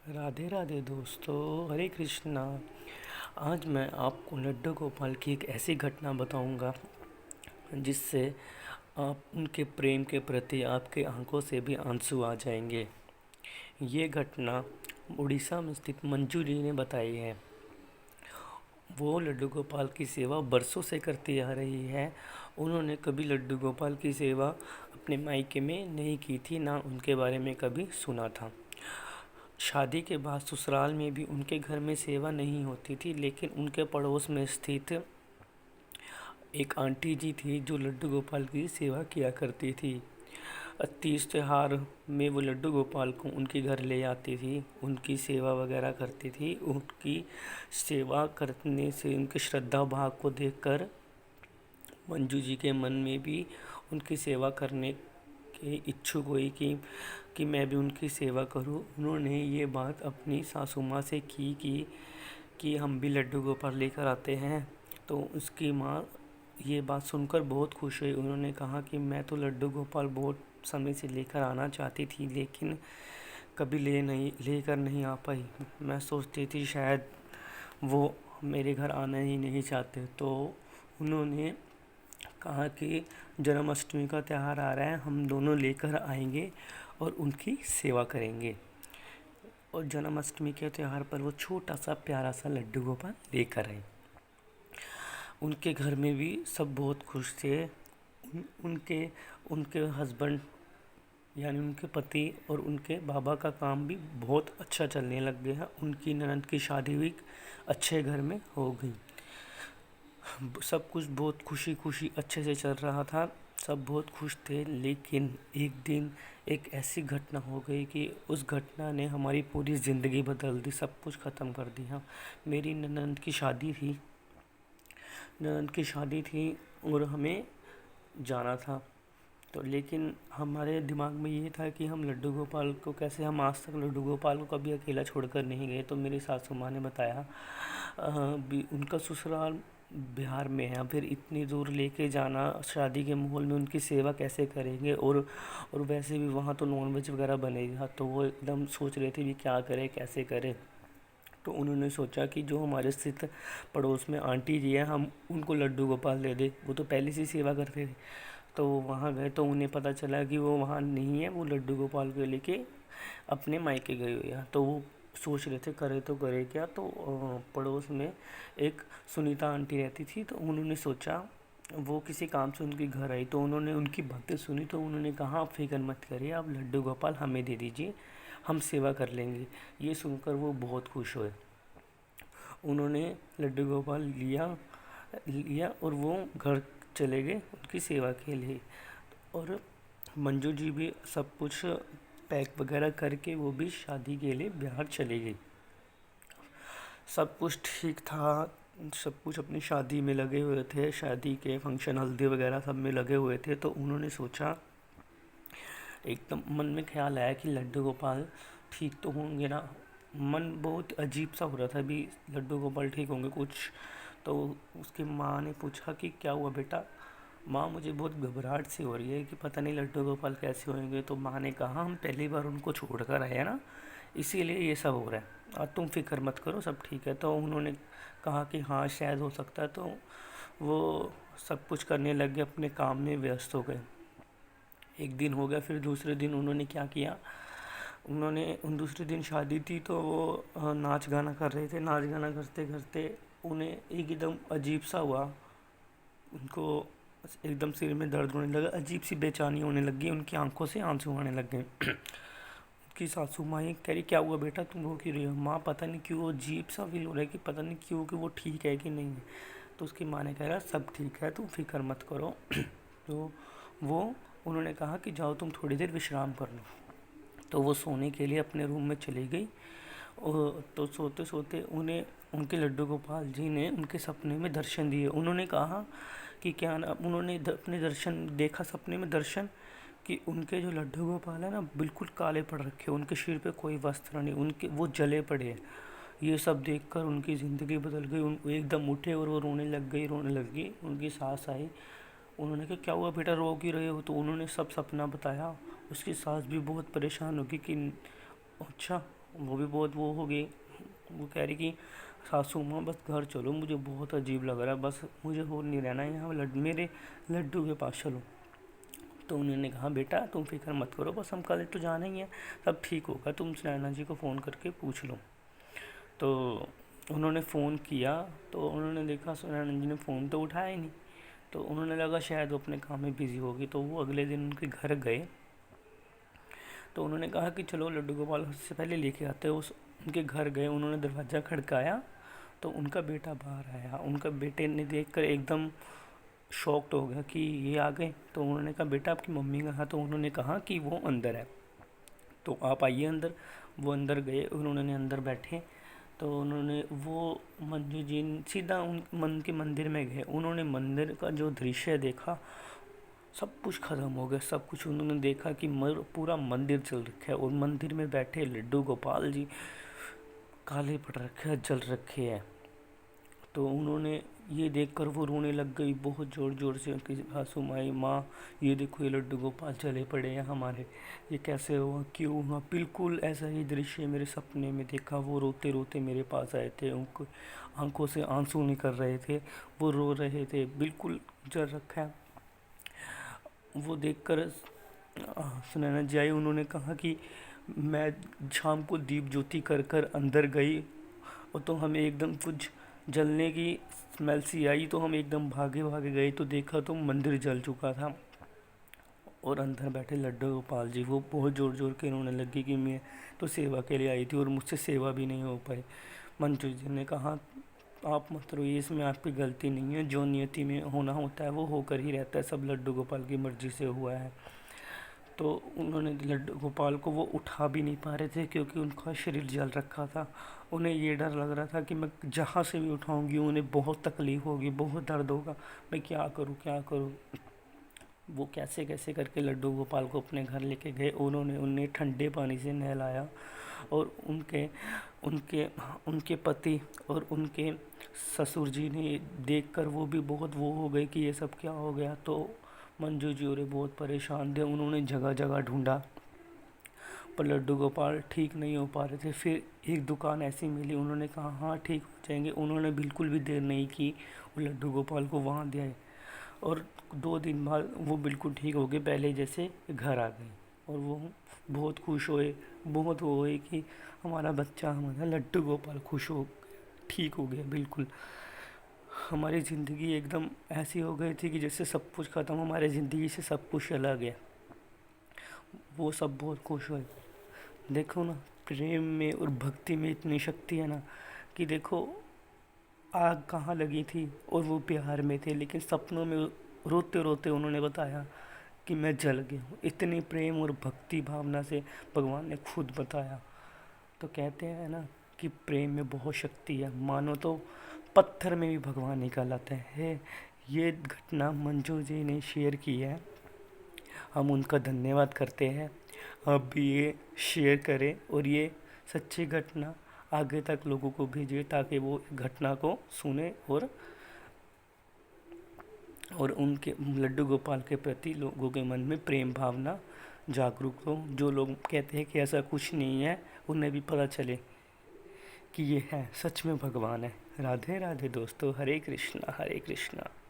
राधे राधे दोस्तों, हरे कृष्णा। आज मैं आपको लड्डू गोपाल की एक ऐसी घटना बताऊंगा जिससे आप उनके प्रेम के प्रति आपके आंखों से भी आंसू आ जाएंगे। ये घटना उड़ीसा में स्थित मंजू जी ने बताई है। वो लड्डू गोपाल की सेवा बरसों से करती आ रही है। उन्होंने कभी लड्डू गोपाल की सेवा अपने मायके में नहीं की थी, ना उनके बारे में कभी सुना था। शादी के बाद ससुराल में भी उनके घर में सेवा नहीं होती थी, लेकिन उनके पड़ोस में स्थित एक आंटी जी थी जो लड्डू गोपाल की सेवा किया करती थी। तीज त्योहार में वो लड्डू गोपाल को उनके घर ले आती थी, उनकी सेवा वगैरह करती थी। उनकी सेवा करने से उनके श्रद्धा भाव को देखकर मंजू जी के मन में भी उनकी सेवा करने के इच्छुक हुई कि मैं भी उनकी सेवा करूं। उन्होंने ये बात अपनी सासू माँ से की कि हम भी लड्डू गोपाल लेकर आते हैं। तो उसकी माँ ये बात सुनकर बहुत खुश हुई। उन्होंने कहा कि मैं तो लड्डू गोपाल बहुत समय से लेकर आना चाहती थी, लेकिन कभी लेकर नहीं आ पाई। मैं सोचती थी शायद वो मेरे घर आना ही नहीं चाहते। तो उन्होंने कहा कि जन्माष्टमी का त्यौहार आ रहा है, हम दोनों लेकर आएंगे और उनकी सेवा करेंगे। और जन्माष्टमी के त्यौहार पर वो छोटा सा प्यारा सा लड्डू गोपाल लेकर आए। उनके घर में भी सब बहुत खुश थे। उनके उनके हस्बैंड यानी उनके पति और उनके बाबा का काम भी बहुत अच्छा चलने लग गया। उनकी ननद की शादी भी अच्छे घर में हो गई। सब कुछ बहुत खुशी खुशी अच्छे से चल रहा था, सब बहुत खुश थे। लेकिन एक दिन एक ऐसी घटना हो गई कि उस घटना ने हमारी पूरी ज़िंदगी बदल दी, सब कुछ ख़त्म कर दिया। मेरी ननद की शादी थी और हमें जाना था। तो लेकिन हमारे दिमाग में ये था कि हम लड्डू गोपाल को कैसे, हम आज तक लड्डू गोपाल को कभी अकेला छोड़कर नहीं गए। तो मेरी सासू माँ ने बताया उनका ससुराल बिहार में है, फिर इतनी दूर लेके जाना, शादी के माहौल में उनकी सेवा कैसे करेंगे। और वैसे भी वहाँ तो नॉनवेज वगैरह बनेगा। तो वो एकदम सोच रहे थे भी क्या करें कैसे करें। तो उन्होंने सोचा कि जो हमारे स्थित पड़ोस में आंटी जी है, हम उनको लड्डू गोपाल दे दे। वो तो पहले से सेवा करते थे। तो वहाँ गए तो उन्हें पता चला कि वो वहाँ नहीं है, वो लड्डू गोपाल को लेके अपने मायके गई हुई है। तो वो सोच रहे थे करे तो करे क्या। तो पड़ोस में एक सुनीता आंटी रहती थी। तो उन्होंने सोचा, वो किसी काम से उनके घर आई तो उन्होंने उनकी बातें सुनी। तो उन्होंने कहा आप फिक्र मत करिए, आप लड्डू गोपाल हमें दे दीजिए, हम सेवा कर लेंगे। ये सुनकर वो बहुत खुश हुए। उन्होंने लड्डू गोपाल लिया लिया और वो घर चले गए उनकी सेवा के लिए। और मंजू जी भी सब कुछ पैक वगैरह करके वो भी शादी के लिए बिहार चली गई। सब कुछ ठीक था, सब कुछ अपनी शादी में लगे हुए थे, शादी के फंक्शन हल्दी वगैरह सब में लगे हुए थे। तो उन्होंने सोचा, एकदम मन में ख्याल आया कि लड्डू गोपाल ठीक तो होंगे ना। मन बहुत अजीब सा हो रहा था भी, लड्डू गोपाल ठीक होंगे कुछ। तो उसकी माँ ने पूछा कि क्या हुआ बेटा। माँ मुझे बहुत घबराहट सी हो रही है कि पता नहीं लड्डू गोपाल कैसे होंगे। तो माँ ने कहा हम पहली बार उनको छोड़ कर आए हैं ना, इसीलिए ये सब हो रहा है, और तुम फिक्र मत करो, सब ठीक है। तो उन्होंने कहा कि हाँ शायद हो सकता है। तो वो सब कुछ करने लग गए, अपने काम में व्यस्त हो गए। एक दिन हो गया, फिर दूसरे दिन उन्होंने क्या किया, उन्होंने उन दूसरे दिन शादी थी तो वो नाच गाना कर रहे थे। नाच गाना करते करते उन्हें एकदम अजीब सा हुआ। उनको एकदम सिर में दर्द होने लगा, अजीब सी बेचैनी होने लगी, उनकी आंखों से आंसू आने लग गए। उनकी सासू माँ ये कह रही क्या हुआ बेटा, तुम रो क्यों रही हो। माँ पता नहीं क्यों अजीब सा फील हो रहा है कि पता नहीं क्यों कि वो ठीक है कि नहीं है। तो उसकी माँ ने कहा सब ठीक है, तुम फिक्र मत करो। तो वो उन्होंने कहा कि जाओ तुम थोड़ी देर विश्राम कर लो। तो वो सोने के लिए अपने रूम में चली गई। और तो सोते सोते उन्हें उनके लड्डू गोपाल जी ने उनके सपने में दर्शन दिए। उन्होंने कहा कि क्या ना, उन्होंने अपने दर्शन देखा सपने में दर्शन कि उनके जो लड्डू गोपाल है ना बिल्कुल काले पड़ रखे, उनके सिर पे कोई वस्त्र नहीं, उनके वो जले पड़े हैं। ये सब देखकर उनकी ज़िंदगी बदल गई। उन एकदम उठे और वो रोने लग गई। उनकी सास आई, उन्होंने कहा क्या हुआ बेटा, रो क्यों रहे हो। तो उन्होंने सब सपना बताया। उसकी सास भी बहुत परेशान होगी कि अच्छा वो भी बहुत वो हो गई। वो कह रही कि सासू माँ बस घर चलो, मुझे बहुत अजीब लग रहा है, बस मुझे और नहीं रहना है यहाँ, मेरे लड्डू के पास चलो। तो उन्होंने कहा बेटा तुम फिक्र मत करो, बस हम कल तो जाना ही है, सब ठीक होगा, तुम सुनैना जी को फ़ोन करके पूछ लो। तो उन्होंने फ़ोन किया, तो उन्होंने देखा सुनैना जी ने फ़ोन तो उठाया ही नहीं। तो उन्होंने लगा शायद वो अपने काम में बिज़ी होगी, तो वो अगले दिन उनके घर गए। तो उन्होंने कहा कि चलो लड्डू गोपाल से पहले लेके आते हैं। उस उनके घर गए, उन्होंने दरवाज़ा खड़काया, तो उनका बेटा बाहर आया। उनका बेटे ने देखकर एकदम शॉक्ड हो गया कि ये आ गए। तो उन्होंने कहा बेटा आपकी मम्मी कहाँ? तो उन्होंने कहा कि वो अंदर है, तो आप आइए अंदर। वो अंदर गए, उन्होंने अंदर बैठे। तो उन्होंने वो मंजू जी सीधा उन मन के मंदिर में गए। उन्होंने मंदिर का जो दृश्य देखा, सब कुछ खत्म हो गया। सब कुछ उन्होंने देखा कि पूरा मंदिर जल रखा है, और मंदिर में बैठे लड्डू गोपाल जी काले पड़ रखे हैं, जल रखे हैं। तो उन्होंने ये देखकर वो रोने लग गई बहुत ज़ोर ज़ोर से। उनकी सासू माई माँ, ये देखो ये लड्डू गोपाल जले पड़े हैं हमारे, ये कैसे हुआ, क्यों हुआ? बिल्कुल ऐसा ही दृश्य मेरे सपने में देखा। वो रोते रोते मेरे पास आए थे, उनको आंखों से आंसू निकल रहे थे, वो रो रहे थे, बिल्कुल जल रखा है। वो देखकर सुनैना जी आई। उन्होंने कहा कि मैं शाम को दीप ज्योति कर कर अंदर गई, और तो हमें एकदम कुछ जलने की स्मेल सी आई, तो हम एकदम भागे भागे गए, तो देखा तो मंदिर जल चुका था। और अंदर बैठे लड्डू गोपाल जी वो बहुत ज़ोर ज़ोर के रोने लगी कि मैं तो सेवा के लिए आई थी और मुझसे सेवा भी नहीं हो पाई। मंजू जी ने कहा आप मत रोइए, इसमें आपकी गलती नहीं है, जो नियति में होना होता है वो होकर ही रहता है, सब लड्डू गोपाल की मर्ज़ी से हुआ है। तो उन्होंने लड्डू गोपाल को वो उठा भी नहीं पा रहे थे, क्योंकि उनका शरीर जल रखा था। उन्हें ये डर लग रहा था कि मैं जहाँ से भी उठाऊंगी उन्हें बहुत तकलीफ़ होगी, बहुत दर्द होगा, मैं क्या करूँ क्या करूँ। वो कैसे कैसे करके लड्डू गोपाल को अपने घर लेके गए। उन्होंने उन्हें ठंडे पानी से नहलाया, और उनके उनके उनके पति और उनके ससुर जी ने देखकर वो भी बहुत वो हो गए कि ये सब क्या हो गया। तो मंजू जी और बहुत परेशान थे, उन्होंने जगह जगह ढूंढा, पर लड्डू गोपाल ठीक नहीं हो पा रहे थे। फिर एक दुकान ऐसी मिली, उन्होंने कहा हाँ ठीक हो जाएंगे। उन्होंने बिल्कुल भी देर नहीं की, वो लड्डू गोपाल को वहाँ दे आए, और 2 दिन बाद वो बिल्कुल ठीक हो गए, पहले जैसे घर आ गए। और वो बहुत खुश हुए, बहुत वो हुए कि हमारा बच्चा, हमारा लड्डू गोपाल खुश हो, ठीक हो गया बिल्कुल। हमारी ज़िंदगी एकदम ऐसी हो गई थी कि जैसे सब कुछ ख़त्म, हमारे ज़िंदगी से सब कुछ चला गया। वो सब बहुत खुश हुए। देखो ना, प्रेम में और भक्ति में इतनी शक्ति है ना, कि देखो आग कहाँ लगी थी और वो प्यार में थे, लेकिन सपनों में रोते रोते उन्होंने बताया कि मैं जल गया हूँ। इतनी प्रेम और भक्ति भावना से भगवान ने खुद बताया। तो कहते हैं ना कि प्रेम में बहुत शक्ति है, मानो तो पत्थर में भी भगवान निकल आते हैं। ये घटना मंजू जी ने शेयर की है, हम उनका धन्यवाद करते हैं। आप भी ये शेयर करें, और ये सच्ची घटना आगे तक लोगों को भेजिए, ताकि वो घटना को सुने, और उनके लड्डू गोपाल के प्रति लोगों के मन में प्रेम भावना जागरूक हो। जो लोग कहते हैं कि ऐसा कुछ नहीं है, उन्हें भी पता चले कि ये है, सच में भगवान है। राधे राधे दोस्तों, हरे कृष्णा हरे कृष्णा।